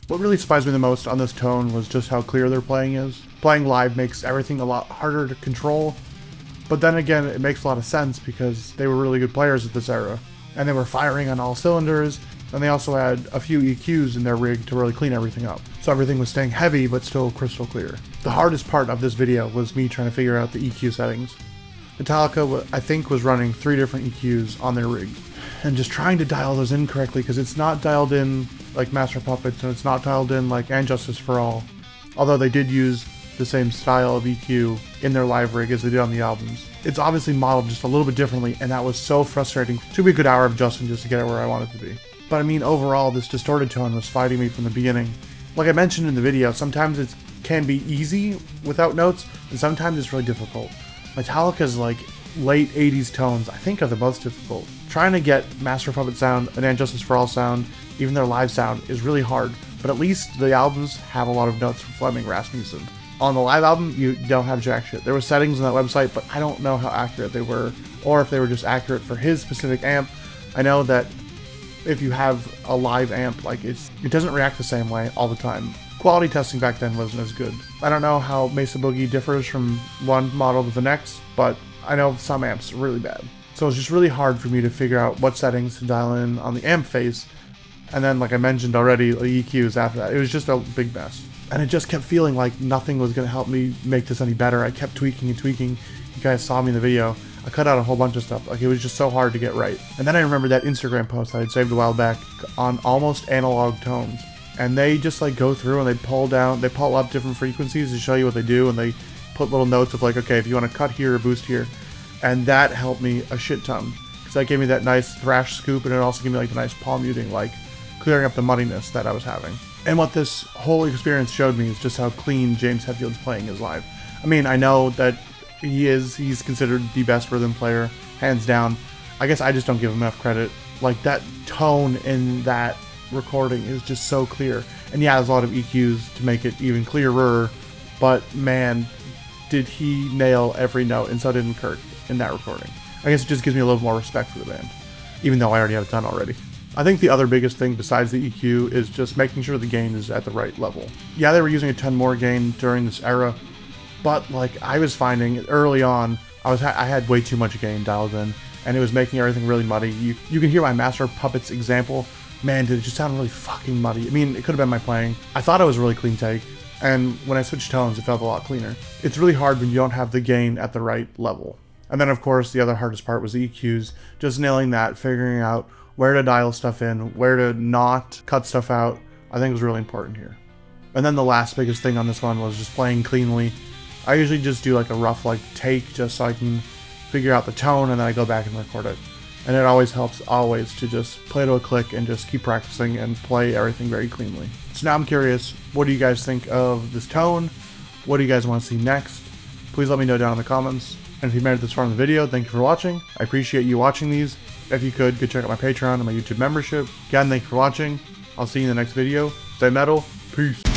What really surprised me the most on this tone was just how clear their playing is. Playing live makes everything a lot harder to control, but then again, it makes a lot of sense because they were really good players at this era, and they were firing on all cylinders, and they also had a few EQs in their rig to really clean everything up. So everything was staying heavy, but still crystal clear. The hardest part of this video was me trying to figure out the EQ settings. Metallica, I think, was running 3 different EQs on their rig, and just trying to dial those in correctly because it's not dialed in like Master Puppets, and it's not dialed in like And Justice for All, although they did use the same style of EQ in their live rig as they did on the albums. It's obviously modeled just a little bit differently, and that was so frustrating. It took me a good hour of adjusting just to get it where I wanted to be. But I mean, overall, this distorted tone was fighting me from the beginning. Like I mentioned in the video, sometimes it can be easy without notes, and sometimes it's really difficult. Metallica's like late 80s tones, I think, are the most difficult. Trying to get Master Puppet sound, an And Justice for All sound, even their live sound, is really hard, but at least the albums have a lot of notes from Fleming Rasmussen. On the live album, you don't have jack shit. There were settings on that website, but I don't know how accurate they were, or if they were just accurate for his specific amp. I know that if you have a live amp, like it doesn't react the same way all the time. Quality testing back then wasn't as good. I don't know how Mesa Boogie differs from one model to the next, but I know some amps are really bad. So it's just really hard for me to figure out what settings to dial in on the amp face, and then, like I mentioned already, the EQs after that. It was just a big mess. And it just kept feeling like nothing was going to help me make this any better. I kept tweaking and tweaking. You guys saw me in the video. I cut out a whole bunch of stuff. Like, it was just so hard to get right. And then I remember that Instagram post I had saved a while back on almost analog tones. And they just like go through and they pull up different frequencies to show you what they do, and they put little notes of like, okay, if you want to cut here or boost here. And that helped me a shit ton, because that gave me that nice thrash scoop, and it also gave me like the nice palm muting, like clearing up the muddiness that I was having. And what this whole experience showed me is just how clean James Hetfield's playing is live. I mean, I know that he's considered the best rhythm player, hands down. I guess I just don't give him enough credit. Like, that tone in that recording is just so clear. And yeah, there's a lot of EQs to make it even clearer, but man, did he nail every note, and so did Kirk in that recording. I guess it just gives me a little more respect for the band, even though I already have a ton already. I think the other biggest thing besides the EQ is just making sure the gain is at the right level. Yeah, they were using a ton more gain during this era, but like I was finding early on, I had way too much gain dialed in, and it was making everything really muddy. You can hear my Master Puppets example. Man, did it just sound really fucking muddy. I mean, it could have been my playing. I thought it was a really clean take, and when I switched tones, it felt a lot cleaner. It's really hard when you don't have the gain at the right level. And then, of course, the other hardest part was the EQs. Just nailing that, figuring out where to dial stuff in, where to not cut stuff out, I think was really important here. And then the last biggest thing on this one was just playing cleanly. I usually just do like a rough take just so I can figure out the tone, and then I go back and record it. And it always helps to just play to a click and just keep practicing and play everything very cleanly. So now I'm curious, what do you guys think of this tone? What do you guys want to see next? Please let me know down in the comments. And if you made it this far in the video, thank you for watching. I appreciate you watching these. If you could, go check out my Patreon and my YouTube membership. Again, thank you for watching. I'll see you in the next video. Stay metal. Peace.